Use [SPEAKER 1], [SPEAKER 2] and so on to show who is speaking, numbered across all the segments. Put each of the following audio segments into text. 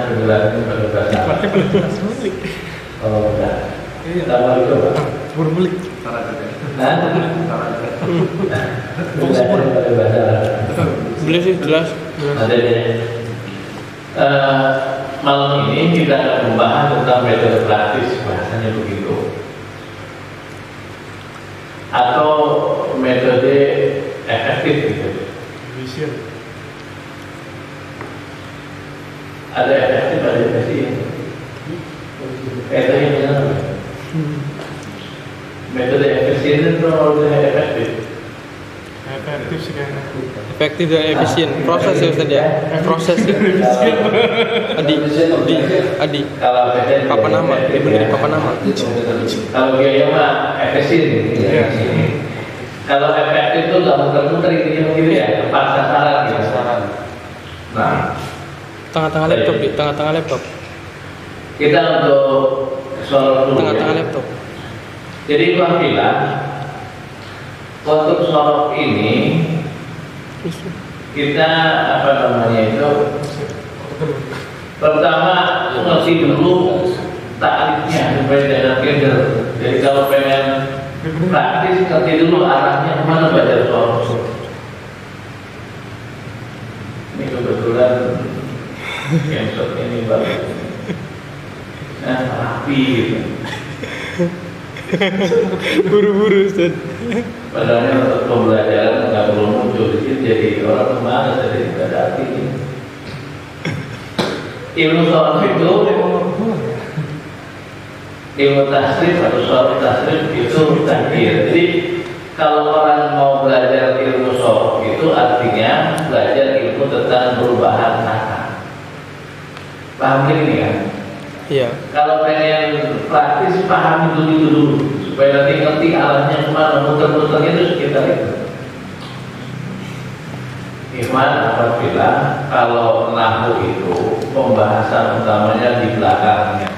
[SPEAKER 1] penjelasan pada bahasa Arab.
[SPEAKER 2] Pakai pada jelas mulik.
[SPEAKER 1] Oh, enggak.
[SPEAKER 2] Iya.
[SPEAKER 1] Kita mau coba.
[SPEAKER 2] Baru mulik.
[SPEAKER 1] Nah, penjelasan pada bahasa Arab.
[SPEAKER 3] Boleh sih, jelas.
[SPEAKER 1] Ada deh. Malam ini kita akan membahas tentang metode praktis, bahasanya begitu, atau metode efektif gitu.
[SPEAKER 2] Vision.
[SPEAKER 1] Ada efektif, ada efisien. Itu yang benar. Metode efisien itu metode efektif.
[SPEAKER 2] Efektif sih kayaknya.
[SPEAKER 3] Efektif dan efisien. Proses ya Ustaz ya. Proses ya. Adi.
[SPEAKER 1] Kalau efisien,
[SPEAKER 3] Papa nama, diberi papa nama.
[SPEAKER 1] kalau biaya mah efisien.
[SPEAKER 2] Iya.
[SPEAKER 1] Kalau efektif itu nggak muter-muter gitu ya, tepat sasaran gitu. Nah,
[SPEAKER 3] Tengah-tengah laptop, di tengah-tengah laptop.
[SPEAKER 1] kita untuk sorot dulu.
[SPEAKER 3] Tengah-tengah
[SPEAKER 1] Ya.
[SPEAKER 3] laptop.
[SPEAKER 1] Jadi gua bilang untuk sorot ini kita apa namanya itu pertama ngerti dulu taklifnya supaya jangan keder. Jadi kalau pengen praktis ngerti dulu arahnya kemana belajar sorot. Ini kebetulan cancel ini bagus. Nah, rapi gitu.
[SPEAKER 3] Buru-buru Ustaz.
[SPEAKER 1] Padahal untuk pembelajaran nggak perlu muncul di sini, jadi orang kemana jadi nggak ada artinya. Ilmu sorot itu, ilmu tasrif atau sorot tasrif itu takdir. Jadi kalau orang mau belajar ilmu sorot itu artinya belajar ilmu tentang perubahan kata. Paham ini kan?
[SPEAKER 3] Iya.
[SPEAKER 1] Kalau pengen praktis pahami dulu itu dulu supaya nanti ngerti arahnya kemana, muter-muternya itu sekitar itu. Iman apabila kalau nahwu itu pembahasan utamanya di belakangnya.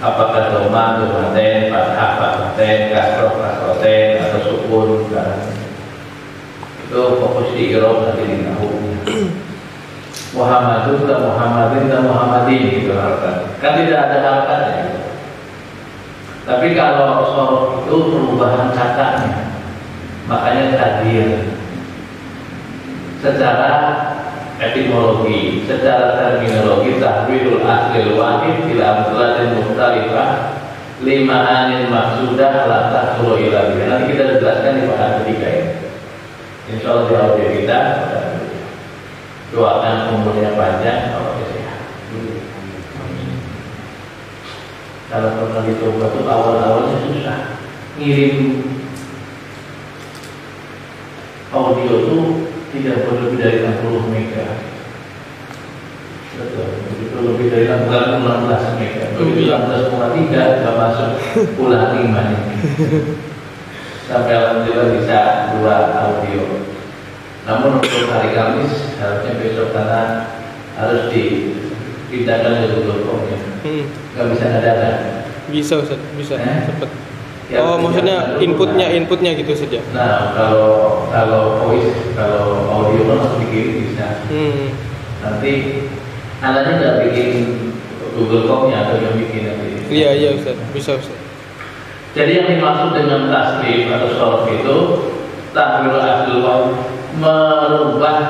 [SPEAKER 1] Apakah doma, domaten, fathah, fathaten, kasroh, kasroten, atau sukun, dan itu fokus di irob nanti di nahwunya. Muhammadun dan Muhammadin dan Muhammadin gitu harapkan. Kan tidak ada harapannya gitu. Tapi kalau sorot itu perubahan katanya, makanya takdir. Secara etimologi, secara terminologi tahwilul aslil wahid ila amsalatin mukhtalifah lima anil maksudah la tahsulu ila biha. Nanti kita jelaskan di bahasan ketiga ini. Insyaallah di audio kita. Doakan umurnya panjang, kalau sehat. Kalau pernah dicoba tuh awal-awalnya susah. Ngirim audio tuh tidak boleh lebih dari 60 mega. Betul. Begitu lebih dari 16 mega. Begitu 16,3 sudah masuk pulang 5 nih. Sampai alhamdulillah bisa 2 audio. Namun untuk hari Kamis harusnya besok karena harus dipindahkan ke Google Form-nya. Nggak bisa ada.
[SPEAKER 3] Bisa Ustaz, bisa. Cepet.
[SPEAKER 1] Ya,
[SPEAKER 3] Oh, maksudnya inputnya gitu saja.
[SPEAKER 1] Nah, kalau voice, kalau audio kan harus dikirim bisa. Nanti anaknya nggak bikin Google Form-nya atau yang bikin nanti.
[SPEAKER 3] Iya Ustaz, bisa Ustaz.
[SPEAKER 1] Jadi yang dimaksud dengan tasrif atau sorot itu tahwilul aslil wahid, merubah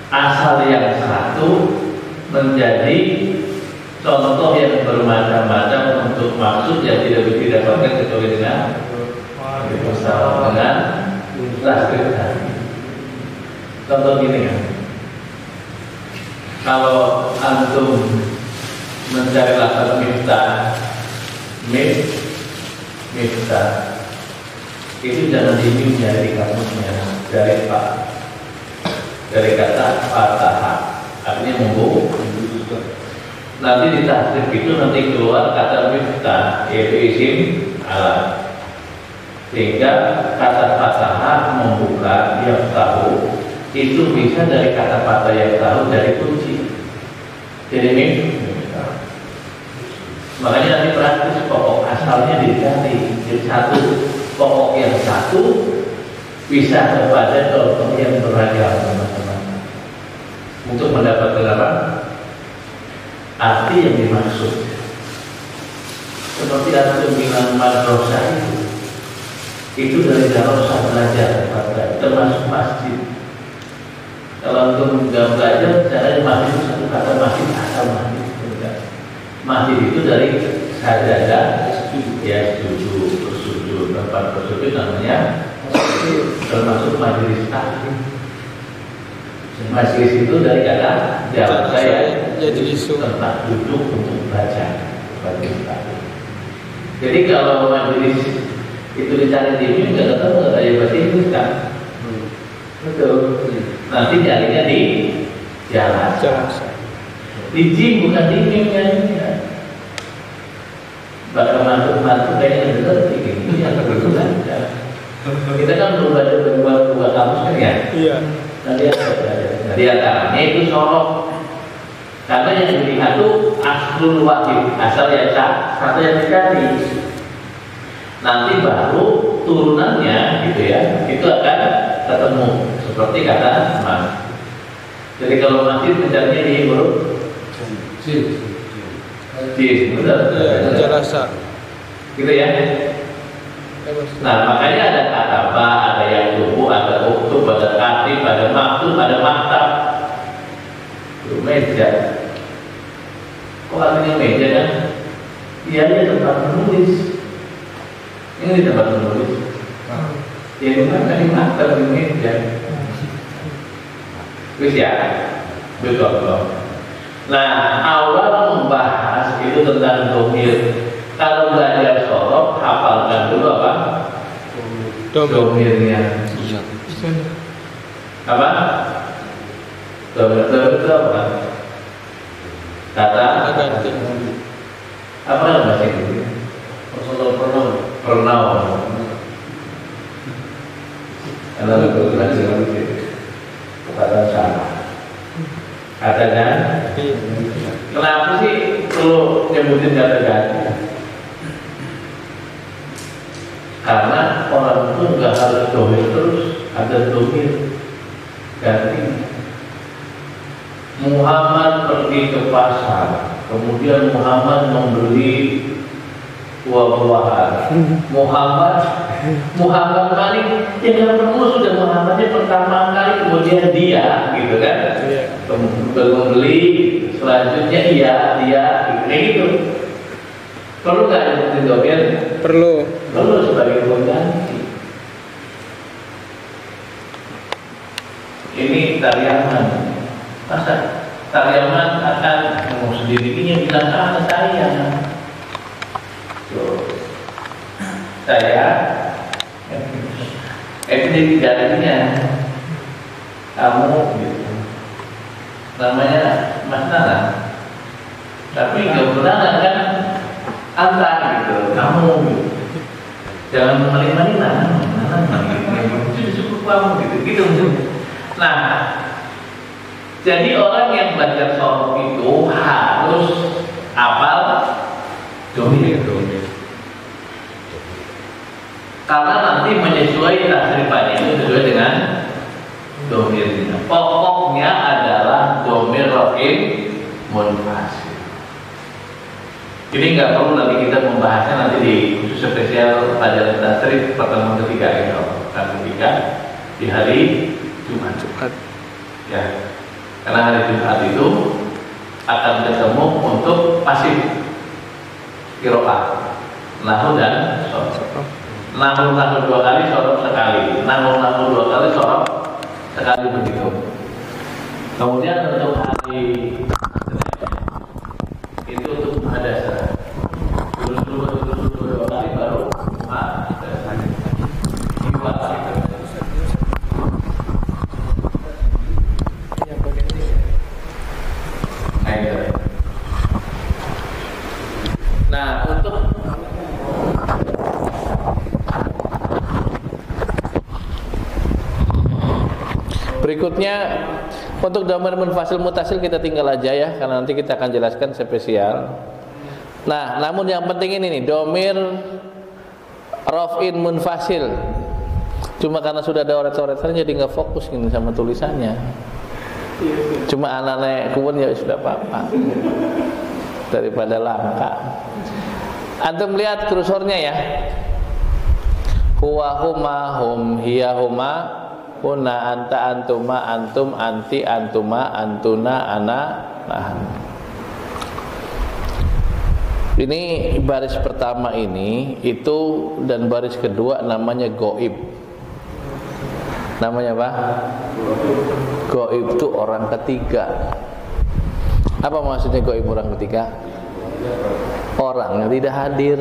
[SPEAKER 1] asal yang satu menjadi contoh yang bermacam-macam untuk maksud yang tidak bisa didapatkan kecuali dengan tasrif tadi. Contoh gini kan, kalau antum mencari lafaz miftah, miftah itu jangan dimimnya di kamusnya dari kata fathah, artinya membuka. Nanti di tasrif itu nanti keluar kata miftah, yaitu isim alat, sehingga kata fathah membuka yaftahu itu bisa dari kata fathah yaftahu dari kunci, jadi miftah. Makanya nanti praktis pokok asalnya dicari, jadi satu pokok yang satu bisa kepada contoh yang beragam teman-teman untuk mendapatkan apa? arti yang dimaksud. Seperti antum bilang madrasah itu dari darasah belajar, termasuk masjid. Kalau antum nggak belajar, caranya masjid itu satu kata masjid asal masjid. Masjid itu dari sajadah, ya sujud, tempat bersujud namanya termasuk majelis taklim. Majelis itu dari kata jalan saya, tempat duduk untuk baca. Jadi kalau majelis itu dicari di ini nggak tahu nggak kayak bahasa Inggris kan? Betul. Nanti carinya di jalan. Di gym bukan di mim ya. Bakal mantuk kayaknya benar ini yang kebetulan. Kita kan belum baca dua kamus kan ya? Iya. Nanti antaranya itu sorok. Karena yang dilihat itu aslul wahid, asal yang sah, satu yang dicari. Nanti baru turunannya gitu ya, itu akan ketemu seperti kata mas. Jadi kalau masjid mencarinya di huruf jin, benar?
[SPEAKER 3] Jalasa.
[SPEAKER 1] Gitu ya. Nah makanya ada kata ba, ada yang tubuh, ada uktub, ada katib, ada maktub, ada maktab. Meja. Kok artinya meja kan? Iya dia tempat menulis. Ini di tempat menulis. Ya itu kan di maktab di meja. Terus ya, betul. Nah awal membahas itu tentang domir. Kalau belajar sorok, hafalkan dulu apa? Domirnya. Apa? Domir itu apa? Kata apa nama bahasa Inggris? Personal pronoun. Kalau itu bahasa Inggris, kata salah. Kata kan? Kenapa sih perlu nyebutin kata ganti? Karena orang itu nggak harus domir terus, ada domir ganti. Muhammad pergi ke pasar, kemudian Muhammad membeli buah-buahan. Muhammad kali yang nggak perlu sudah Muhammadnya pertama kali, kemudian dia, gitu kan? Membeli, selanjutnya dia, gitu. Perlu nggak nyebutin domir?
[SPEAKER 3] Perlu
[SPEAKER 1] Sebagai pengganti. Ini Tariaman. Masa Tariaman akan sendirinya bilang sama saya. Saya ini gantinya kamu gitu. Namanya Mas Nana. Tapi nggak pernah kan antar gitu, kamu gitu. Jangan maling-maling itu cukup kamu gitu. Nah, jadi orang yang belajar sorok itu harus hafal domir. Karena nanti menyesuaikan tasrifannya itu sesuai dengan domirnya. Pokoknya adalah domir raf'in munfasil. Ini nggak perlu nanti kita membahasnya nanti di khusus spesial pelajaran tasrif pertemuan ketiga ini, ketiga di hari Jumat. Ya, karena hari Jumat itu akan ketemu untuk pasif qiraah, nahwu dan shorof. Nahwu dua kali, shorof sekali. Nahwu dua kali, shorof sekali begitu. Kemudian untuk hari itu untuk muhadasah. Dua kali baru muhadasah. Nah, untuk berikutnya untuk dhamir munfasil mutasil kita tinggal aja ya, karena nanti kita akan jelaskan spesial. Nah, namun yang penting ini nih, dhamir raf'in munfasil. Cuma karena sudah ada oret-oretan jadi nggak fokus gini sama tulisannya. Cuma anak-anak kuwen ya sudah apa-apa. daripada langka. Antum lihat kursornya ya. Huwa huma hum hiya huma hunna anta antuma antum anti antuma antuna ana nahan. Ini baris pertama ini itu, dan baris kedua namanya goib. Namanya apa? Goib itu orang ketiga. Apa maksudnya goib orang ketiga? Orang yang tidak hadir.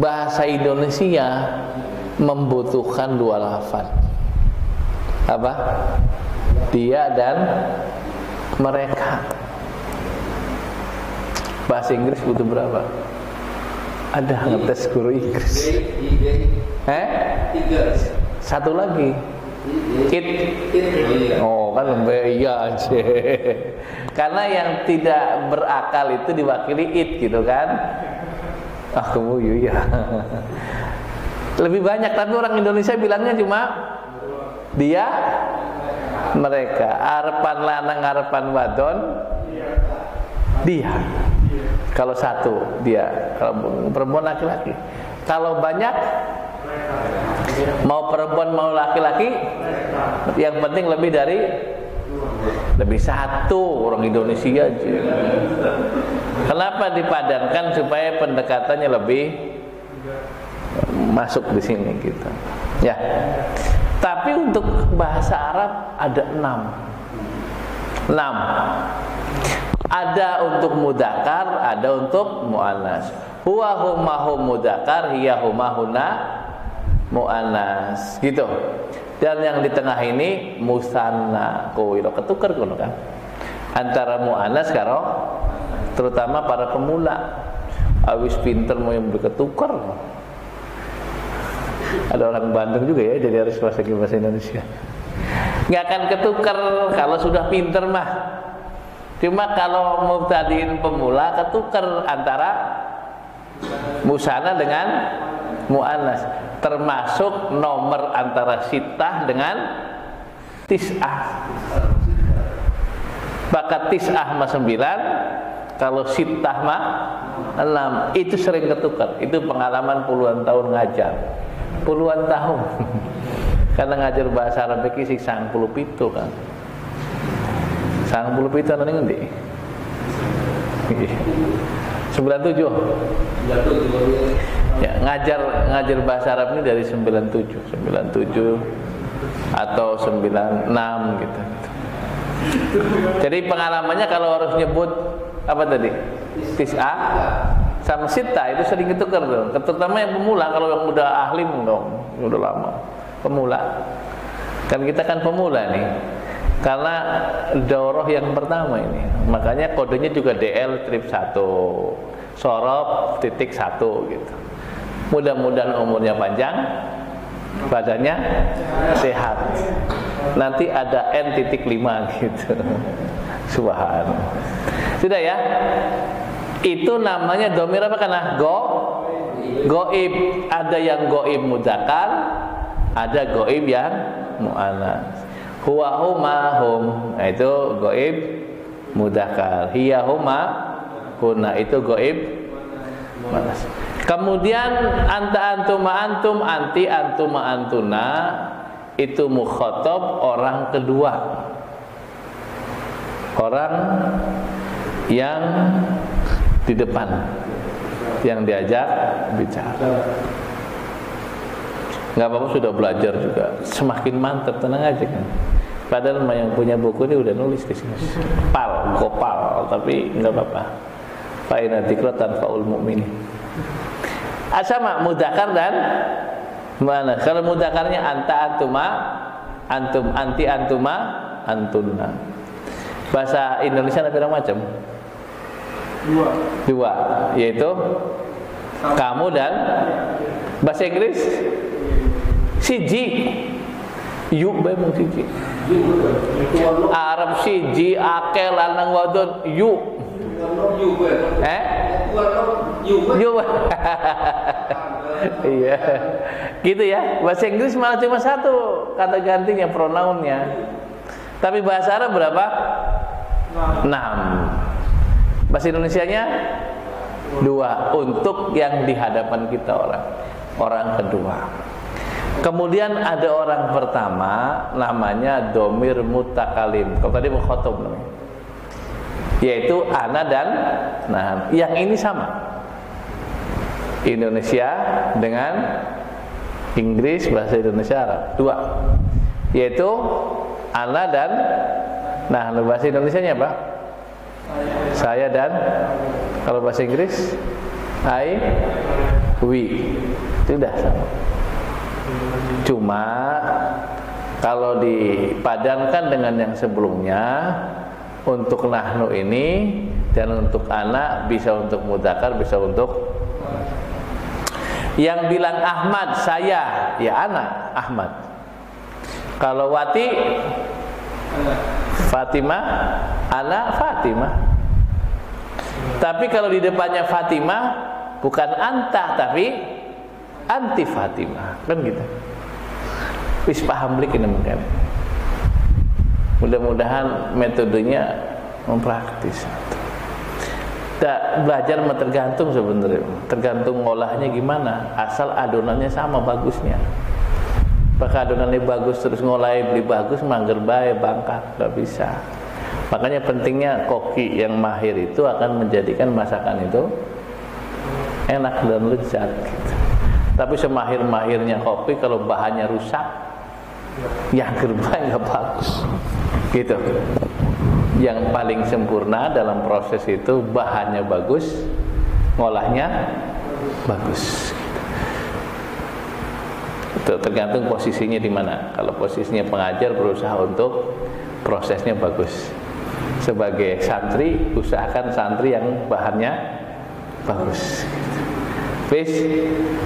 [SPEAKER 1] Bahasa Indonesia membutuhkan dua lafaz. Apa? Dia dan mereka. Bahasa Inggris butuh berapa? Ada ngetes guru Inggris. Satu lagi. It. Oh kan lebih iya aja. Karena yang tidak berakal itu diwakili it gitu kan. Ah kamu ya. Lebih banyak, tapi orang Indonesia bilangnya cuma dia, mereka. Arepan lanang, arepan wadon, dia. Kalau satu dia, kalau perempuan laki-laki. Kalau banyak, mau perempuan mau laki-laki, yang penting lebih dari satu. Orang Indonesia aja. Kenapa dipadankan? Supaya pendekatannya lebih masuk di sini gitu. Ya. Tapi untuk bahasa Arab ada 6. Ada untuk mudzakkar, ada untuk muannas. Huwa huma hum mudzakkar, hiya huma hunna muannas. Gitu. Dan yang di tengah ini musanna. Kowe ketukar kono kan. Antara muannas karo terutama para pemula. Awis pinter mau yang berketukar. Ada orang Bandung juga ya, jadi harus bahasa Indonesia. Nggak akan ketukar kalau sudah pinter mah. Cuma kalau mubtadiin pemula ketukar antara musanna dengan muannas. Termasuk nomor antara sitah dengan tis'ah. Maka tis'ah mah 9, kalau sitah mah 6. Itu sering ketukar. Itu pengalaman puluhan tahun ngajar. Puluhan tahun. Karena ngajar bahasa Arab iki sing 97 kan. 97 nang ngendi? 97. Ya, ngajar bahasa Arab ini dari 97 atau 96 gitu. Jadi pengalamannya kalau harus nyebut apa tadi? Tis'ah sama sita itu sering ketukar tuh. Terutama yang pemula, kalau yang udah ahli dong, udah lama. Pemula. Kan kita kan pemula nih. Karena daurah yang pertama ini. Makanya kodenya juga DL trip 1. Sorob titik 1 gitu. Mudah-mudahan umurnya panjang, badannya sehat. Nanti ada N.5 gitu. Subhanallah. Sudah ya? Itu namanya domir apa kan? Goib. Ada yang goib mudzakkar, ada goib yang muannas. Huwa huma hum, nah itu goib mudzakkar. Hiya huma hunna, itu goib muannas. Kemudian anta antuma antum, anti antuma antuna, itu mukhatab orang kedua. Orang yang di depan, yang diajak bicara. Nggak apa-apa, sudah belajar juga, semakin mantap, tenang aja kan. Padahal yang punya buku ini udah nulis di sini. Gopal, tapi nggak apa-apa. Fa'ina dzikra tanfa'ul mu'minin. Sama mudzakkar dan mana? Kalau mudzakarnya anta antuma, antum anti antuma, antunna. Bahasa Indonesia ada berapa macam? Dua, yaitu kamu dan bahasa Inggris siji. Yuk memang siji. Arab siji, akeh lanang wadon yuk. Yuk. Iya. Gitu ya. Bahasa Inggris malah cuma satu kata gantinya, pronounnya. Tapi bahasa Arab berapa? 6. Bahasa Indonesianya 2 untuk yang di hadapan kita orang kedua. Kemudian ada orang pertama namanya domir mutakalim. Kalau tadi mukhotob namanya, yaitu ana dan nah. Yang ini sama, Indonesia dengan Inggris, bahasa Indonesia Arab 2, yaitu ana dan nah. Bahasa Indonesianya apa? Saya dan, kalau bahasa Inggris I, we. Sudah sama. Cuma kalau dipadankan dengan yang sebelumnya, untuk nahnu ini dan untuk anak bisa untuk mudzakkar, bisa untuk yang bilang Ahmad saya, ya anak Ahmad. Kalau Wati Fatimah, anak Fatimah. Tapi kalau di depannya Fatimah bukan anta tapi anti Fatimah, kan gitu. Wis paham blik ini mungkin. Mudah-mudahan metodenya mempraktis. Belajar tergantung sebenarnya, tergantung ngolahnya gimana. Asal adonannya sama bagusnya. Apakah adonannya bagus terus ngolahnya beli bagus, mangger bae bangkat, nggak bisa. Makanya pentingnya koki yang mahir itu akan menjadikan masakan itu enak dan lezat. Gitu. Tapi semahir-mahirnya kopi kalau bahannya rusak, yang gerbang nggak bagus. Gitu. Yang paling sempurna dalam proses itu bahannya bagus, ngolahnya bagus. Itu tergantung posisinya di mana. Kalau posisinya pengajar berusaha untuk prosesnya bagus. Sebagai santri usahakan santri yang bahannya bagus. Wis,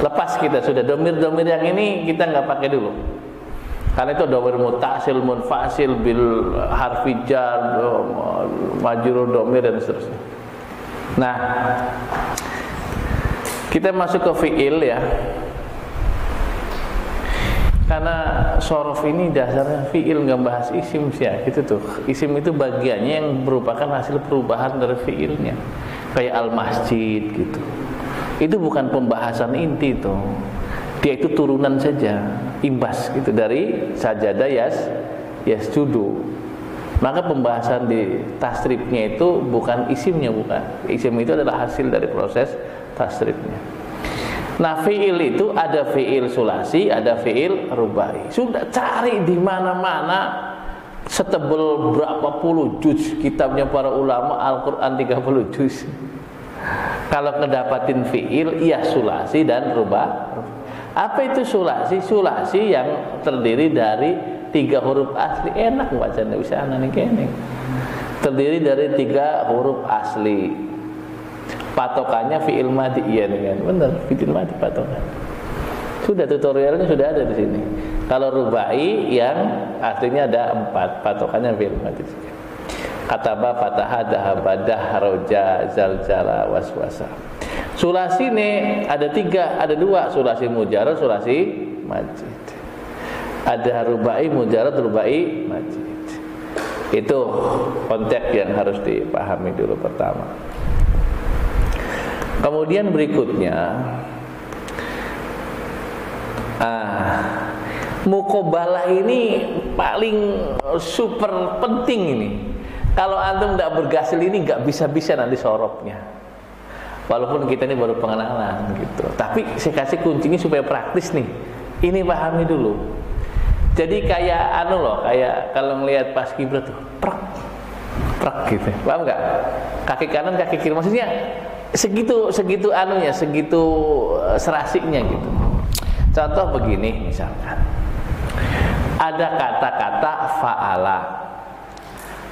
[SPEAKER 1] lepas kita sudah domir-domir yang ini kita nggak pakai dulu. Karena itu domir mutasil, munfasil, bil harfi jar, majrur domir dan seterusnya. Nah, kita masuk ke fiil ya. Karena sorof ini dasarnya fiil, nggak bahas isim sih ya, gitu tuh. Isim itu bagiannya yang merupakan hasil perubahan dari fiilnya. Kayak al-masjid gitu. Itu bukan pembahasan inti tuh. Dia itu turunan saja, imbas gitu dari sajadah yasjudu. Maka pembahasan di tasrifnya itu bukan isimnya, bukan. Isim itu adalah hasil dari proses tasrifnya. Nah, fiil itu ada fiil sulasi, ada fiil rubai. Sudah cari di mana-mana, setebal berapa puluh juz kitabnya para ulama, Al-Qur'an 30 juz. Kalau ngedapatin fiil, iya sulasi dan rubai. Apa itu sulasi? Sulasi yang terdiri dari 3 huruf asli. Enak bacanya, bisa anak kene. Terdiri dari 3 huruf asli. Patokannya fi'il madhi, iya kan? Benar, fi'il madhi patokan. Sudah tutorialnya sudah ada di sini. Kalau rubai yang aslinya ada 4, patokannya fi'il madhi. Kataba, fataha, dahaba, dahroja, zaljala, waswasa. Sulasi nih ada 3, ada 2, sulasi mujarrad, sulasi majid. Ada rubai mujarrad, rubai majid. Itu konteks yang harus dipahami dulu pertama. Kemudian berikutnya muqabalah ini paling super penting ini. Kalau antum tidak bergasil ini nggak bisa-bisa nanti sorobnya. Walaupun kita ini baru pengenalan gitu. Tapi saya kasih kuncinya supaya praktis nih. Ini pahami dulu. Jadi kayak kayak kalau melihat pas kiblat tuh, prak gitu. Paham nggak? Kaki kanan, kaki kiri. Maksudnya segitu segitu serasinya gitu. Contoh begini misalkan. Ada kata-kata fa'ala.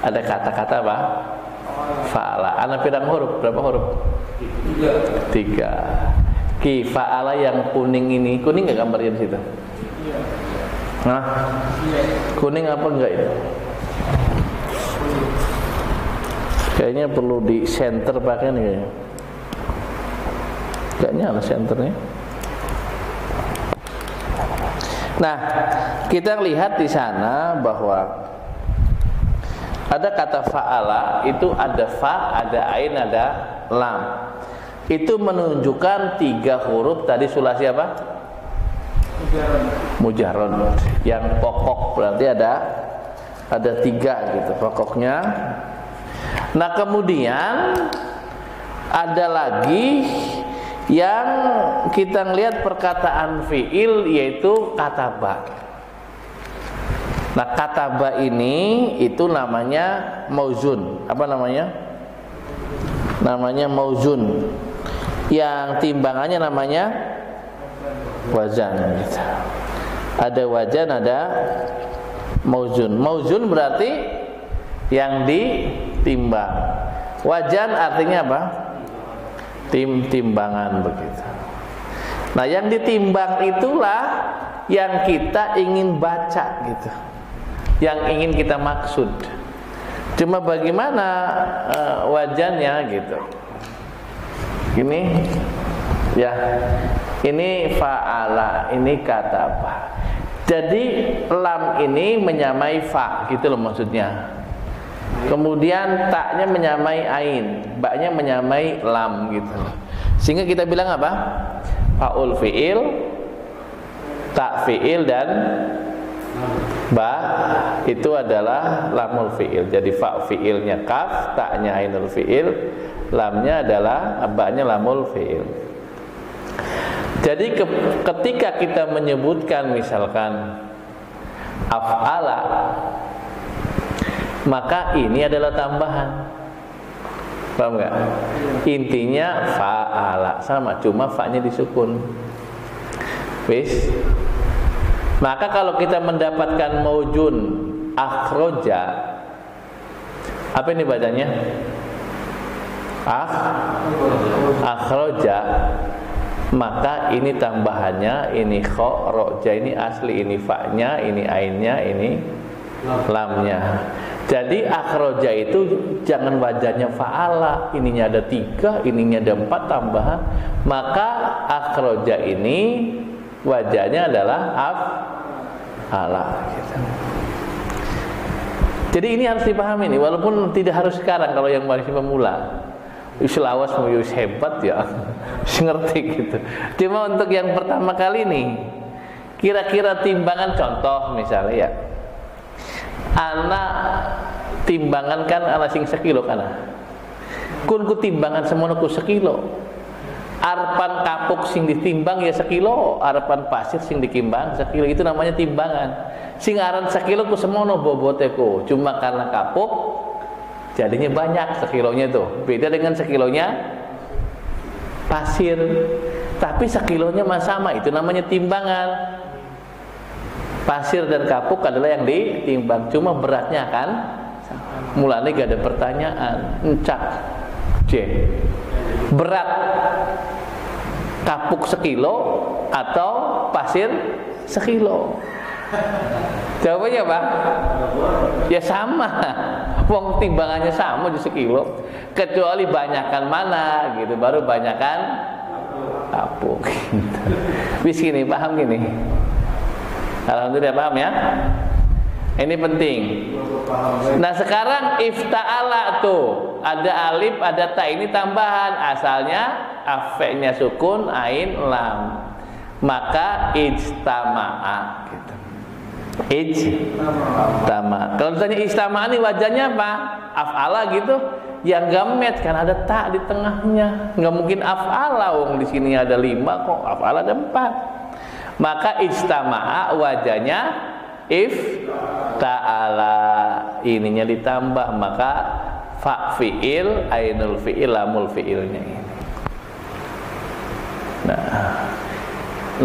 [SPEAKER 1] Ada kata-kata apa? Fa'ala. Ana pirang huruf? Berapa huruf? 3. Ki fa'ala yang kuning ini, kuning nggak gambarnya di situ? Nah, kuning apa enggak itu? Kayaknya perlu di center pakai nih kayaknya. Kayaknya ada senternya. Nah, kita lihat di sana bahwa Ada kata fa'ala, itu ada fa, ada ain, ada lam. Itu menunjukkan 3 huruf tadi sulasi apa? Mujarrad. Yang pokok berarti ada 3 gitu pokoknya. Nah, kemudian ada lagi yang kita lihat perkataan fi'il, yaitu kataba. Nah, kataba ini itu namanya mauzun. Apa namanya? Namanya mauzun. Yang timbangannya namanya wazan gitu. Ada wazan, ada mauzun. Mauzun berarti yang ditimbang. Wazan artinya apa? Timbangan begitu. Nah, yang ditimbang itulah yang kita ingin baca gitu, yang ingin kita maksud. Cuma bagaimana wajannya gitu. Ini ya, ini fa'ala, ini kata apa. Jadi lam ini menyamai fa gitu loh maksudnya. Kemudian taknya menyamai ain, baknya menyamai lam gitu. Sehingga kita bilang apa? Fa'ul fi'il, tak fi'il, dan ba itu adalah lamul fi'il. Jadi fa fi'ilnya kaf, taknya ainul fi'il, lamnya adalah baknya lamul fi'il. Jadi ketika kita menyebutkan misalkan af'ala, maka ini adalah tambahan. Paham nggak? Intinya fa'ala sama, cuma fa-nya disukun. Wis. Maka kalau kita mendapatkan maujun akhroja, apa ini bacanya? Akhroja. Maka ini tambahannya, ini kho, roja ini asli, ini fa-nya, ini ainnya, ini lamnya. Jadi akhroja itu jangan wajahnya fa'ala, ininya ada 3, ininya ada 4 tambahan. Maka akhroja ini wajahnya adalah af'ala gitu. Jadi ini harus dipahami nih, walaupun tidak harus sekarang kalau yang masih pemula. Lawas mau hebat ya, ngerti gitu. Cuma untuk yang pertama kali nih, kira-kira timbangan, contoh misalnya ya, anak timbangan kan ala sing sekilo kana. Kun ku timbangan semono ku sekilo. Arpan kapuk sing ditimbang ya sekilo, arpan pasir sing ditimbang sekilo, itu namanya timbangan. Sing aran sekilo ku semono bobote ku, cuma karena kapuk jadinya banyak sekilonya tuh. Beda dengan sekilonya pasir. Tapi sekilonya sama, itu namanya timbangan. Pasir dan kapuk adalah yang ditimbang, cuma beratnya kan mulanya gak ada pertanyaan. Encak C. Berat kapuk sekilo atau pasir sekilo? Jawabannya apa? Ya sama. Wong timbangannya sama di sekilo, kecuali banyakan mana gitu, baru banyakan kapuk gitu. Bis gini, paham gini? Alhamdulillah paham ya. Ini penting. Nah sekarang ifta'ala tuh ada alif, ada ta, ini tambahan. Asalnya afeknya sukun, ain, lam. Maka ijtama'a gitu. Ijtama. Kalau misalnya ijtama ini wajahnya apa? Af'ala gitu. Yang gamet kan ada tak di tengahnya. Nggak mungkin af'ala, wong di sini ada 5 kok. Af'ala ada 4. Maka ijtama'a wajahnya ifta'ala, ininya ditambah, maka fa fi'il, ainul fi'il, lamul fi'ilnya ini.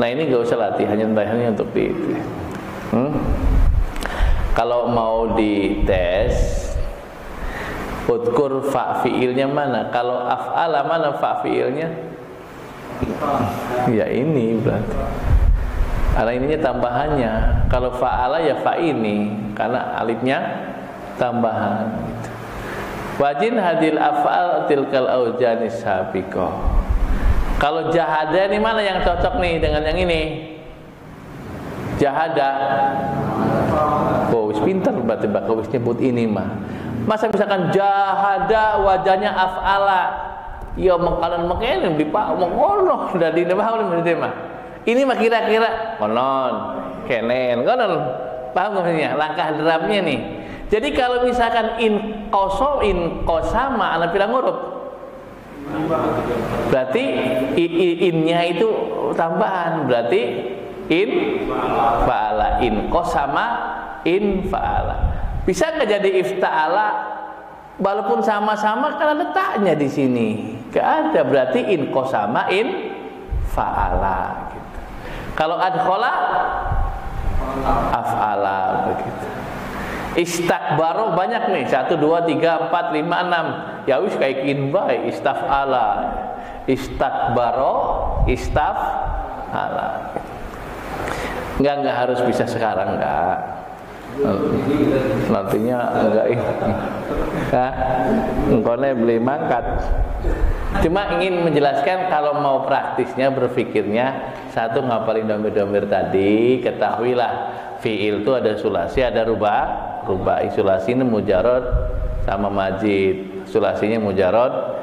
[SPEAKER 1] Nah ini nggak usah latihannya untuk di kalau mau dites udkur fa fi'ilnya mana, kalau af'ala mana fa fi'ilnya? Ya ini berarti karena ininya tambahannya. Kalau fa'ala ya fa ini, karena alifnya tambahan gitu. Wajin hadil af'al tilkal aujanis sabiqah. Kalau jahada ini mana yang cocok nih dengan yang ini? Jahada. Oh, wis pinter berarti bakal wis nyebut ini mah. Masa misalkan jahada wajahnya af'ala, ya makanan makanan di pak mengono sudah di paham mah. Ini mah kira-kira konon, kenen, konon. Paham maksudnya? Langkah derapnya nih. Jadi kalau misalkan in qasama ana pirang huruf? Berarti innya itu tambahan, berarti in fa'ala, in qasama in fa'ala. Bisa nggak jadi ifta'ala walaupun sama-sama kan ada taknya di sini? Nggak ada, berarti in qasama in fa'ala gitu. Kalau adkhala af'ala begitu. Istakbaro banyak nih, 1 2 3 4 5 6. Ya wis kayak gini bae, istaf'ala. Istakbaro, istaf'ala. Enggak harus bisa sekarang, enggak. Nantinya enggak engkone beli mangkat. Cuma ingin menjelaskan kalau mau praktisnya berpikirnya, satu ngapalin domir-domir tadi, ketahuilah fiil itu ada sulasi, ada rubah. Sulasi ini mujarad sama majid, sulasinya mujarad.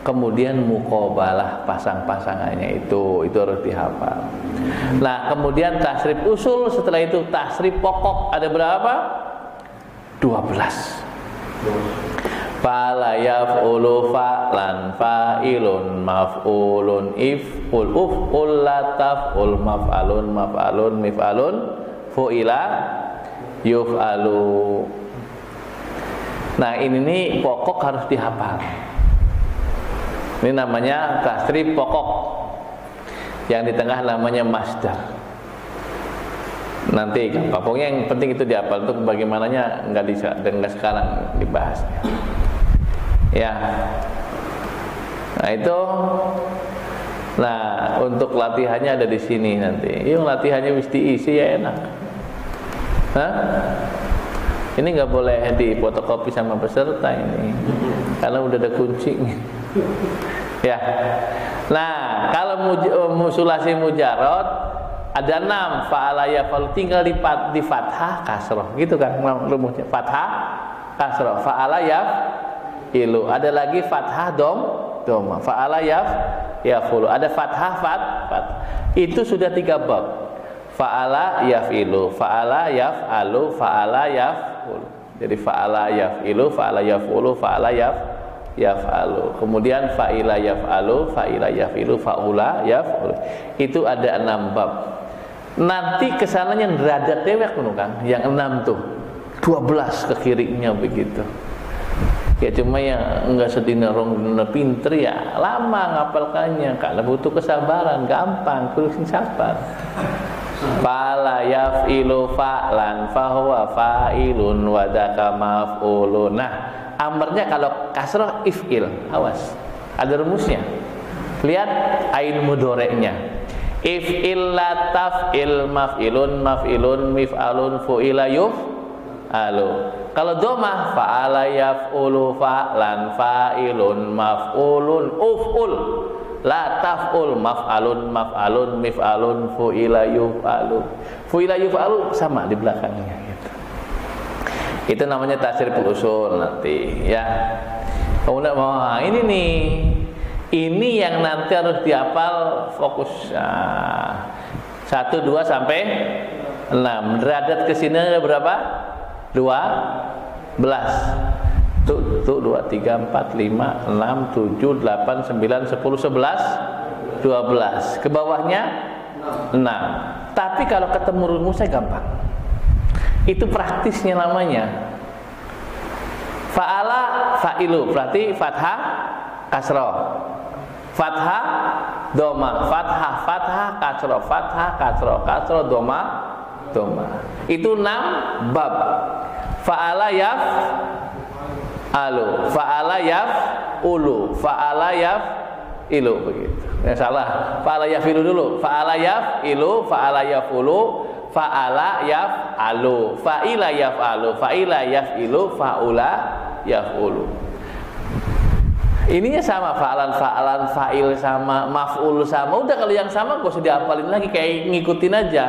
[SPEAKER 1] Kemudian muqabalah pasang-pasangannya itu harus dihafal. Nah, kemudian tasrif usul, setelah itu tasrif pokok ada berapa? 12. Fala yaf'ulu fa'lan fa'ilun maf'ulun if'ul uf'ul lataf'ul maf'alun mif'alun fu'ila yuf'alu. Nah, ini nih pokok harus dihafal. Ini namanya tasrif pokok. Yang di tengah namanya masdar. Nanti pokoknya yang penting itu dihafal. Untuk bagaimananya enggak sekarang dibahasnya. Ya. Nah, itu. Nah, untuk latihannya ada di sini nanti. Yung latihannya mesti isi ya enak. Hah? Ini nggak boleh difotokopi sama peserta ini, karena udah ada kuncinya. Ya. Nah, kalau sulasi mujarad ada 6, fa'ala yaf'al, tinggal di fathah kasroh, gitu kan rumusnya. Fathah kasroh, fa'ala yaf'ilu. Ada lagi fathah doma, fa'ala yaf'ulu. Ada fathah fat. Itu sudah 3 bab. Fa'ala yaf'ilu, fa'ala yaf'alu, fa'ala yaf'ulu. Jadi fa'ala yaf'ilu, fa'ala yaf'ulu, fa'ala yaf'alu. Kemudian fa'ila yaf'alu, fa'ila yaf'ilu, fa'ula yaf'ulu. Itu ada 6 bab. Nanti kesananya derajat dewek Kang, yang 6 tuh 12 ke kirinya begitu. Ya cuma yang enggak sedina pinter ya lama ngapalkannya, karena butuh kesabaran. Gampang, kudu sing sabar. Fa'ala yaf'ilu fa'lan fahuwa fa'ilun wa dzaka maf'ulun. Nah, amarnya kalau kasrah if'il, awas. Ada rumusnya. Lihat ain mudhoreknya. If'il la taf'il maf'ilun maf'ilun mif'alun fu'ila yuf'alu. Kalau dhamma fa'ala yaf'ulu fa'lan fa'ilun maf'ulun uf'ul. La taf'ul maf'alun maf'alun mif'alun fu'ila yuf'alu. Fu'ila yuf'alu sama di belakangnya gitu. Itu namanya tasrif usul nanti ya. Kemudian ini nih. Ini yang nanti harus dihafal fokus. 1 2 sampai 6. Derajat ke sini ada berapa? 12. Tuh 2 3 4 5 6 7 8 9 10 11 12. Ke bawahnya 6. Tapi kalau ketemu rumusnya gampang. Itu praktisnya namanya. Fa'ala fa'ilu, berarti fathah kasroh. Fathah doma, fathah kasroh, fathah kasroh doma. Itu 6 bab. Fa'ala yaf'alu, fa'ala yaf'ulu, fa'ala yaf'ilu begitu. Yang salah. Fa'ala yaf'ilu dulu. Fa'ala yaf'ilu, fa'ala yaf'ulu, fa'ala yaf'alu, fa'ila yaf'alu, fa'ila yaf'ilu, fa'ula yaf'ulu. Ininya sama, fa'alan, fa'il sama, maf'ul sama. Udah kalau yang sama gak usah dihafalin lagi, kayak ngikutin aja.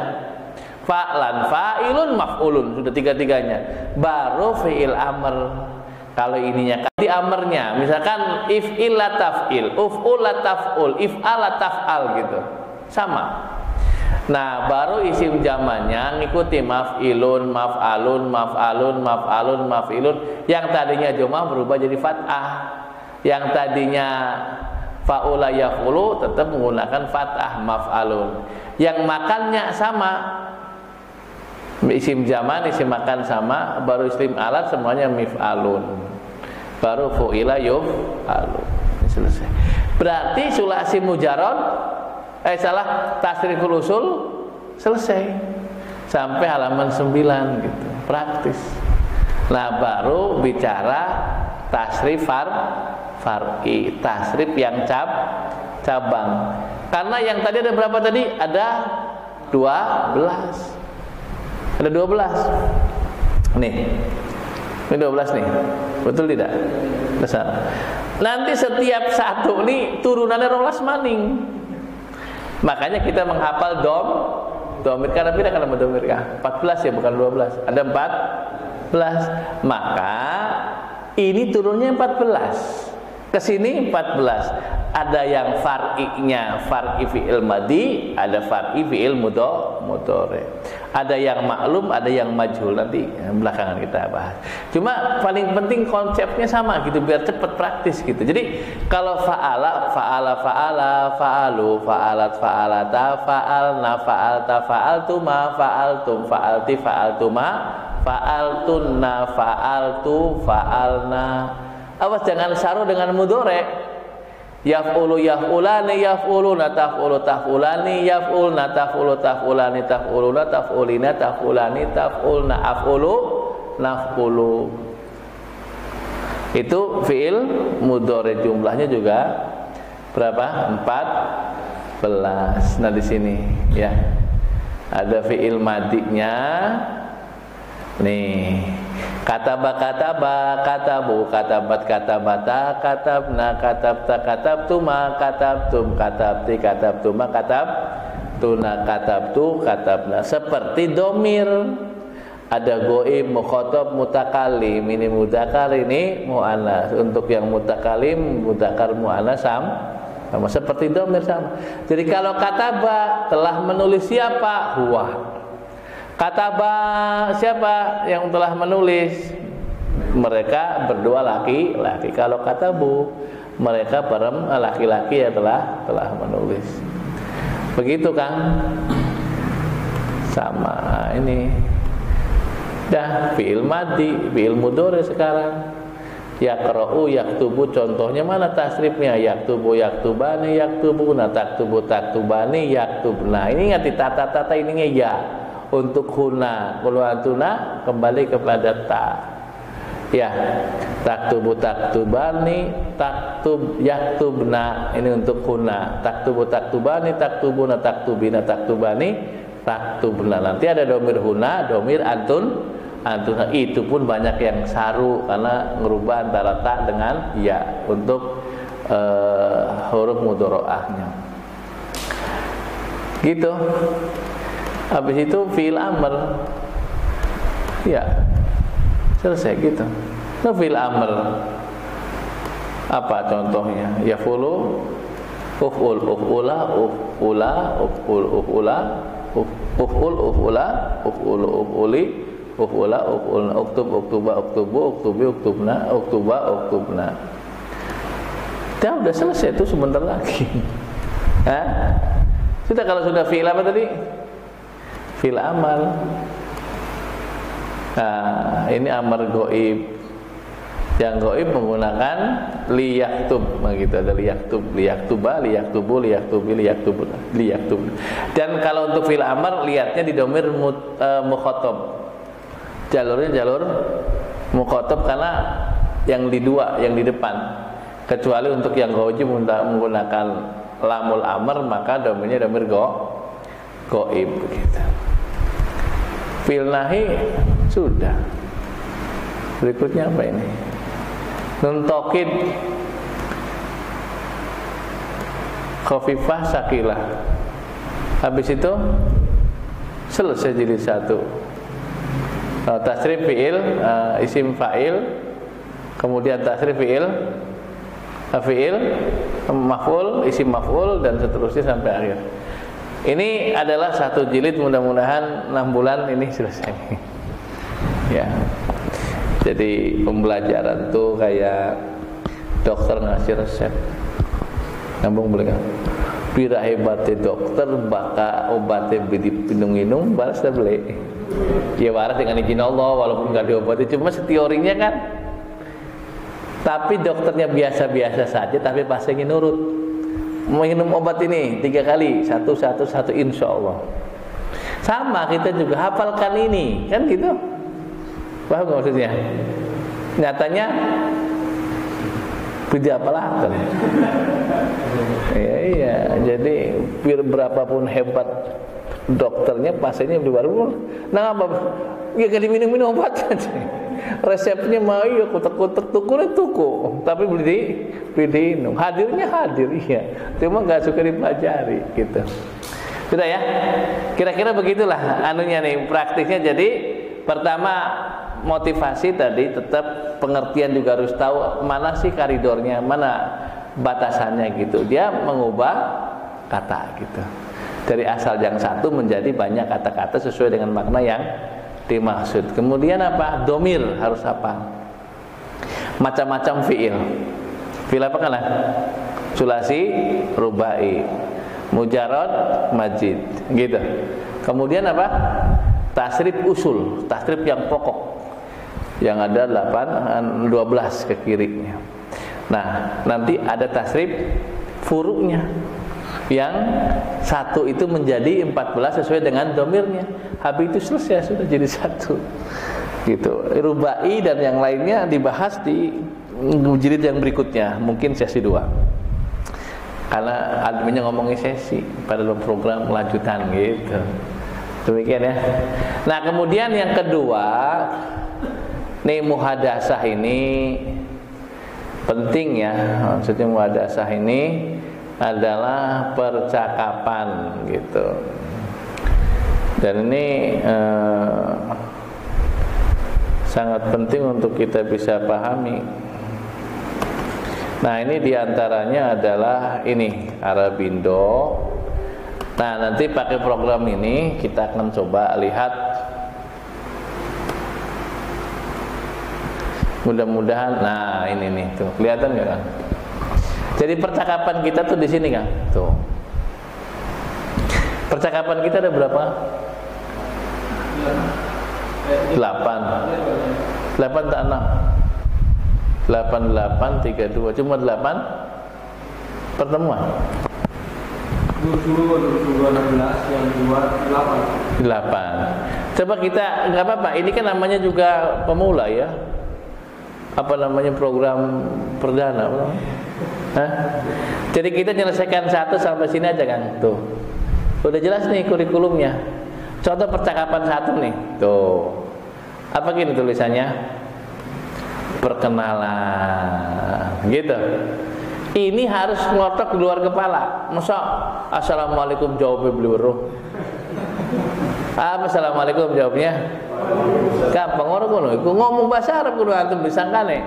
[SPEAKER 1] Fa'lan, fa'ilun, maf'ulun, sudah 3-3-nya. Baru fi'il amr. Kalau ininya di amarnya, misalkan if'il la taf'il, uf'ul la taf'ul, if'al la taf'al gitu, sama. Nah, baru isim jamannya ngikuti maf'ilun, maf'alun, maf'alun, maf'alun, maf'ilun. Yang tadinya jumlah berubah jadi fathah. Yang tadinya fa'ula yaf'ulu tetap menggunakan fathah maf'alun. Yang makannya sama. Isim zaman, isim makan sama, baru isim alat semuanya mif'alun. Baru fu'ila yuf'alun. Selesai. Berarti sulasi mujarrad tasriful usul selesai. Sampai halaman 9 gitu. Praktis. Nah, baru bicara tasrif far'i, tasrif yang cabang. Karena yang tadi ada berapa tadi? Ada 12. Ada 12. Nih. Ini 12 nih. Betul tidak? Besar. Nanti setiap satu nih turunannya 12 maning. Makanya kita menghafal domir karena beda kan sama domir kah? 14 ya, bukan 12. Ada 14. Maka ini turunnya 14. Kesini 14. Ada yang far'inya far'i fi'il madi, ada far'i fi'il mudhari. Ada yang maklum, ada yang majhul, nanti belakangan kita bahas. Cuma paling penting konsepnya sama gitu biar cepat praktis gitu. Jadi kalau fa'ala, fa'alu, fa'alat, fa'alata, fa'alna, fa'alta, fa'altuma, fa'altum, fa'alti, fa'altuma, fa'altunna, fa'altu, fa'alna. Awas jangan saru dengan mudhari. Yaf'ulu yaf'ulani yaf'uluna taf'ulu taf'ulani yaf'ulna taf'ulu taf'ulani taf'uluna taf'ulina taf'ulani taf'ulna af'ulu naf'ulu. Itu fi'il mudhari, jumlahnya juga berapa? 14. Nah di sini ya ada fi'il madinya nih. Kataba kataba katabu katabat katabata katabna katabta katabtuma katabtum katabti katabtuma katabtuna katabtu katabna. Seperti domir, ada goib, mukhatab, mutakalim. Ini mudzakkar, ini muannas. Untuk yang mutakalim, mudzakkar, muannas sama seperti domir sama. Jadi kalau kataba telah menulis siapa? Huwa. Kataba siapa yang telah menulis? Mereka berdua laki-laki. Kalau katabu mereka laki-laki yang telah menulis. Begitu kan? Sama ini. Dah fi'il madi, fi'il mudhari sekarang. Yaqra'u yaktubu, contohnya mana tasrifnya? Yaktubu yaktubani yaktubuna, taktubu taktubani yaktubna. Ini ingat ditata-tata ininya ya. Untuk huna, qulwatuna kembali kepada ta. Ya, taktubu taktubani, taktub yaktubna. Ini untuk huna. Taktubu taktubani, taktubuna, taktubina, taktubani, taktubna. Nanti ada domir huna, domir antun. Itu pun banyak yang saru karena ngerubah antara ta dengan ya untuk huruf mudharaahnya. Gitu. Habis itu fi'il amr. Ya. Selesai gitu. Nah, fi'il amr. Apa contohnya? Yafulu, uf'ul, uf'ula, uf'ula, uf'ul, uf'ula, uf'ul, uf'ula, uf'ulu, uf'uli, uf'ula, uf'ulna, uktub, uktuba, uktubu, uktubi, uktubna, uktuba, uktubna. Ya udah selesai itu sebentar lagi. Hah? Sudah kalau sudah fi'il apa tadi? Fi'il amal. Nah, ini amar goib. Yang goib menggunakan liyaktub, begitu ada liyaktub, liyaktuba, liyaktubu, liyaktubi, liyaktub, liyaktub. Dan kalau untuk fi'il amar lihatnya di domir mukhatab. Jalurnya jalur mukhatab karena yang di dua, yang di depan. Kecuali untuk yang goib menggunakan lamul amr, maka domirnya domir goib begitu. Fi'il nahi sudah. Berikutnya apa ini? Nun taukid, khafifah, sakilah. Habis itu selesai jilid 1. Tasrif fi'il, isim fa'il, kemudian tasrif fi'il, maf'ul, isim maf'ul, dan seterusnya sampai akhir. Ini adalah satu jilid, mudah-mudahan 6 bulan ini selesai. Ya. Jadi pembelajaran tuh kayak dokter ngasih resep. Nyambung boleh kan? Pira hebatnya dokter, baka obatnya minum balas dah beli. Ya waras dengan izin Allah, walaupun nggak diobati, cuma teorinya kan. Tapi dokternya biasa-biasa saja, tapi pasiennya nurut. Minum obat ini 3 kali, satu insya Allah. Sama kita juga hafalkan ini, kan gitu. Paham nggak maksudnya? Nyatanya tidak apalahkan. Iya. Jadi berapapun hebat dokternya, pasiennya di baru. Nah apa? Ya kali minum obat. Resepnya mau ya kutek-kutek tuku, tapi beli minum. Hadirnya hadir, iya. Cuma nggak suka dipelajari, gitu. Sudah ya? Kira-kira begitulah anunya nih, praktiknya. Jadi pertama motivasi tadi, tetap pengertian juga harus tahu mana sih koridornya, mana batasannya gitu. Dia mengubah kata gitu. Dari asal yang satu menjadi banyak kata-kata sesuai dengan makna yang dimaksud. Kemudian apa? Domir harus apa? Macam-macam fiil. Fiil apa kan? Sulasi, rubai, mujarad, majid, gitu. Kemudian apa? Tasrif usul, tasrif yang pokok. Yang ada 12 ke kirinya. Nah, nanti ada tasrif furuknya. Yang satu itu menjadi 14 sesuai dengan domirnya. Habis itu selesai, sudah jadi satu. Gitu. Rubai dan yang lainnya dibahas di jilid yang berikutnya, mungkin sesi 2. Karena adminnya ngomongin sesi pada program lanjutan gitu. Demikian ya. Nah, kemudian yang kedua, nih muhadasah ini penting ya. Maksudnya muhadasah ini adalah percakapan gitu. Dan ini sangat penting untuk kita bisa pahami. Nah, ini diantaranya adalah ini Arabindo. Nah, nanti pakai program ini kita akan coba lihat. Mudah-mudahan, nah ini nih tuh kelihatan nggak kan? Jadi percakapan kita tuh di sini kan, tuh. Percakapan kita ada berapa? 8 tak 6 8, 32, cuma 8 pertemuan.
[SPEAKER 4] 22, 16, yang 2,
[SPEAKER 1] 8. Coba kita, nggak apa-apa, ini kan namanya juga pemula ya. Apa namanya, program perdana apa namanya? Hah? Jadi kita menyelesaikan 1 sampai sini aja kan, tuh. Udah jelas nih kurikulumnya. Contoh percakapan 1 nih, tuh. Apa gini tulisannya? Perkenalan, gitu. Ini harus ngotok di luar kepala. Masa assalamualaikum jawabnya beliau. Apa assalamualaikum jawabnya? Gampang orang kuno. Iku ngomong bahasa Arab kuno antum disangkane.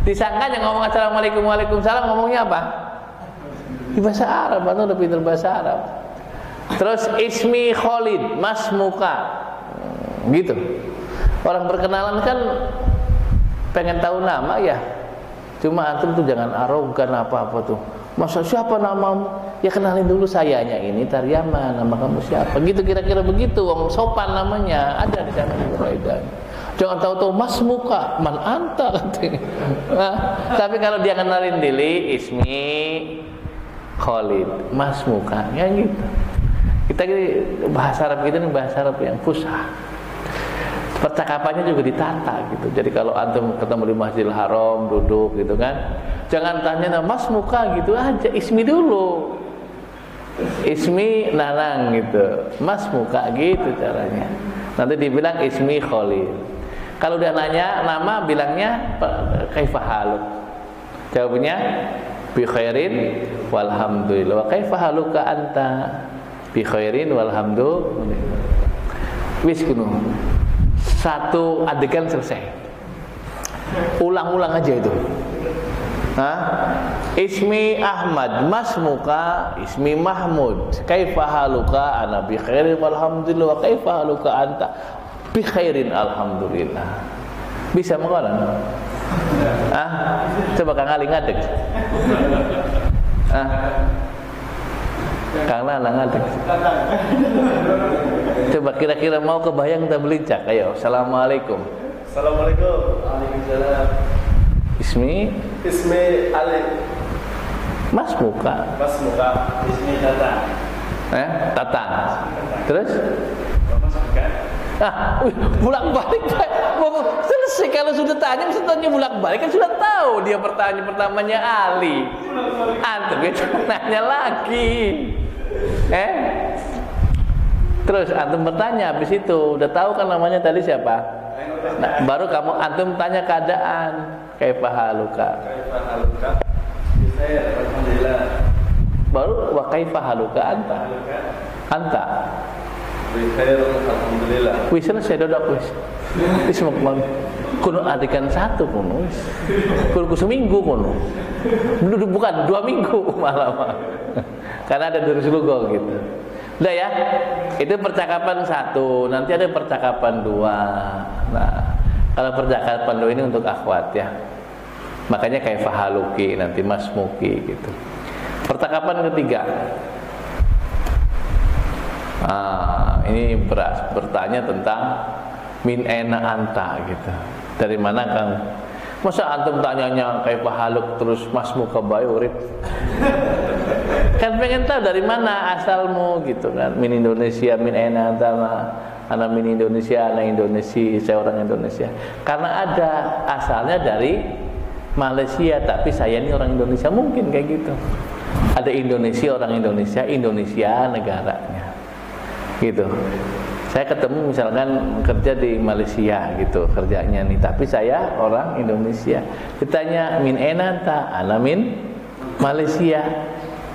[SPEAKER 1] Disangkanya ngomong assalamualaikum waalaikumsalam ngomongnya apa? Di bahasa Arab, antum udah pintar bahasa Arab. Terus ismi Khalid, mas muka. Gitu. Orang berkenalan kan pengen tahu nama ya. Cuma antum tuh jangan arogan apa-apa tuh. Masa siapa namamu? Ya kenalin dulu, sayanya ini Taryaman, nama kamu siapa? Gitu kira-kira begitu, wong sopan namanya. Ada di sana faedah. Jangan tahu-tahu mas muka, man anta katanya. Nah, tapi kalau dia kenalin diri, ismi Khalid, mas muka, ya gitu. Kita bahasa Arab kita ini bahasa Arab yang fusha. Percakapannya juga ditata gitu. Jadi kalau antum ketemu di Masjidil Haram duduk gitu kan, jangan tanya mas muka gitu aja, ismi dulu. Ismi Nanang gitu, mas muka gitu caranya. Nanti dibilang ismi Khalil. Kalau udah nanya nama bilangnya kaifa haluk. Jawabnya bi khairin walhamdulillah. Wa kaifa haluka anta? Bi khairin walhamdulillah. Wis kuno. 1 adegan selesai. Ulang-ulang aja itu. Hah? Ismi Ahmad, masmuka, ismi Mahmud. Kaifa haluka? Ana bi khairin walhamdulillah. Wa kaifa haluka anta? Bi khairin alhamdulillah. Bisa mengolah? Ah, coba Kang Ali ngadeg. Ah, Kang Nana ngadeg. Coba kira-kira mau kebayang kita belincak. Ayo, assalamualaikum.
[SPEAKER 4] Assalamualaikum. Waalaikumsalam. Ismi Ali.
[SPEAKER 1] Mas muka.
[SPEAKER 4] Ismi Tatang.
[SPEAKER 1] Tatang. Terus? Bolak-balik. Selesai kalau sudah tanya, mesti tanya bolak-balik kan sudah tahu dia pertamanya Ali. Antum ya nanya lagi. Terus antum bertanya habis itu udah tahu kan namanya tadi siapa? Nah, baru kamu antum tanya keadaan. Kaifa haluka?
[SPEAKER 4] Alhamdulillah.
[SPEAKER 1] Baru wa kaifa haluka anta? Anta.
[SPEAKER 4] Alhamdulillah.
[SPEAKER 1] Wis selesai dodak wis. Wis mau kuno adikan satu kuno wis. Kuno seminggu kuno. Bukan 2 minggu malah. Karena ada durus lugo gitu. Udah ya. Itu percakapan 1, nanti ada percakapan 2. Nah, kalau percakapan 2 ini untuk akhwat ya. Makanya kayak fahaluki nanti masmuki gitu. Percakapan ketiga. Ini bertanya tentang min aina anta gitu. Dari mana Kang? Masa antum tanyanya kayak fahaluk terus masmuka bae urip? Kan pengen tahu dari mana asalmu gitu kan. Min Indonesia, min aina anta. Anak min Indonesia, anak Indonesia, saya orang Indonesia. Karena ada asalnya dari Malaysia, tapi saya ini orang Indonesia, mungkin kayak gitu. Ada Indonesia, orang Indonesia, Indonesia negaranya, gitu. Saya ketemu misalkan kerja di Malaysia gitu kerjanya nih, tapi saya orang Indonesia. Ditanya min enanta, ana min Malaysia,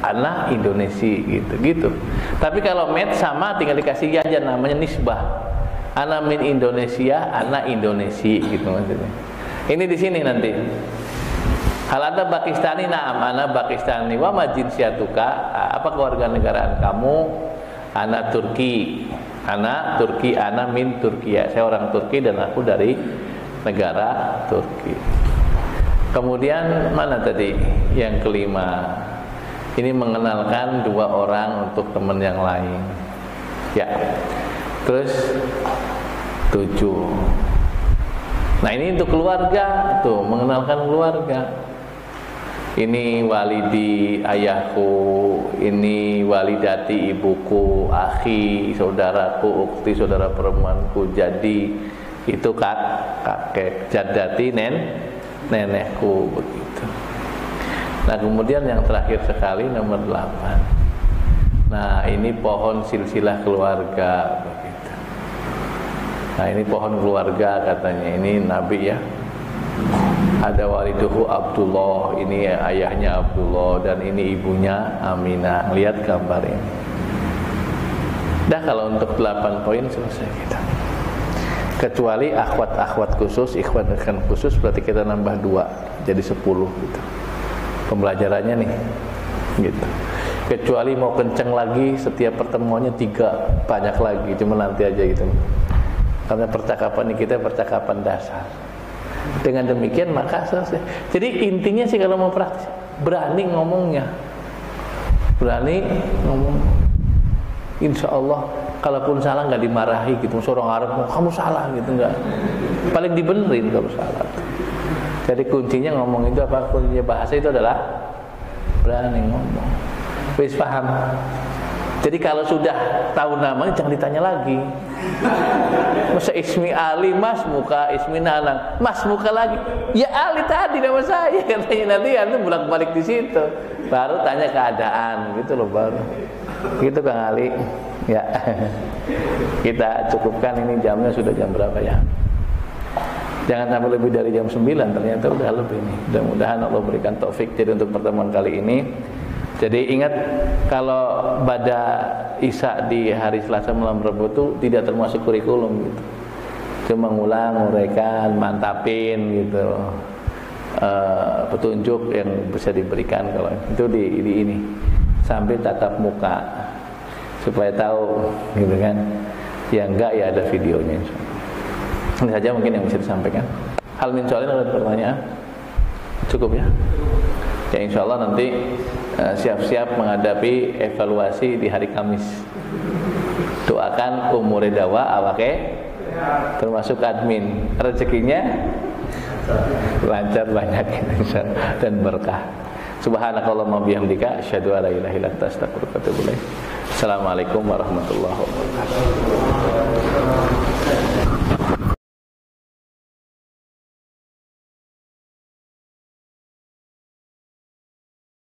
[SPEAKER 1] ana Indonesia gitu. Tapi kalau met sama tinggal dikasih aja namanya nisbah. Ana min Indonesia, ana Indonesia gitu maksudnya. Ini di sini nanti. Hal ada Pakistani, na'am ana Pakistani. Wa ma jinsiyatuka? Apa kewarganegaraan kamu? Ana Turki. Ana Turki, ana min Turkiya. Saya orang Turki dan aku dari negara Turki. Kemudian mana tadi? Yang kelima. Ini mengenalkan 2 orang untuk teman yang lain. Ya. Terus 7. Nah, ini untuk keluarga, tuh mengenalkan keluarga. Ini walidi ayahku, ini walidati ibuku, akhi saudaraku, ukti saudara perempuanku, jadi itu kakek, jadati nenekku begitu. Nah, kemudian yang terakhir sekali nomor 8. Nah, ini pohon silsilah keluarga begitu. Nah, ini pohon keluarga katanya, ini Nabi ya. Ada waliduhu Abdullah, ini ayahnya Abdullah, dan ini ibunya Aminah. Lihat gambar ini. Dah, kalau untuk 8 poin selesai kita. Kecuali akhwat khusus, ikhwan khusus, berarti kita nambah 2, jadi 10 gitu. Pembelajarannya nih, gitu. Kecuali mau kenceng lagi, setiap pertemuannya 3, banyak lagi, cuma nanti aja gitu. Karena percakapan kita percakapan dasar. Dengan demikian maka selesai. Jadi intinya sih kalau mau praktis, berani ngomongnya, berani ngomong. Insya Allah kalaupun salah nggak dimarahi gitu. Seorang Arab, kamu salah gitu, nggak. Paling dibenerin kalau salah. Jadi kuncinya ngomong itu apa? Kuncinya bahasa itu adalah berani ngomong. Wis paham? Jadi kalau sudah tahu namanya jangan ditanya lagi. Masa ismi Ali, mas muka, ismi Nanang, mas muka lagi. Ya Ali tadi nama saya, katanya. Nanti antum bolak-balik di situ. Baru tanya keadaan, gitu loh baru. Gitu Kang Ali. Ya. Kita cukupkan, ini jamnya sudah jam berapa ya? Jangan sampai lebih dari jam 9, ternyata udah lebih nih. Mudah-mudahan Allah berikan taufik. Jadi untuk pertemuan kali ini, jadi ingat kalau pada Isya di hari Selasa malam Rabu itu tidak termasuk kurikulum gitu. itu mengulang, uraikan, mantapin gitu petunjuk yang bisa diberikan kalau itu di ini sambil tatap muka supaya tahu gitu kan. Ya enggak ya ada videonya. Ini saja mungkin yang bisa disampaikan. Hal min soalin ada pertanyaan? Cukup ya? Ya insya Allah nanti siap-siap menghadapi evaluasi di hari Kamis. Doakan umure dawa awake termasuk admin, rezekinya lancar banyak dan berkah. Subhanakallahumma bihamdika asyhadu an la ilaha illa anta astaghfiruka wa atubu ilaik. Assalamualaikum warahmatullahi wabarakatuh.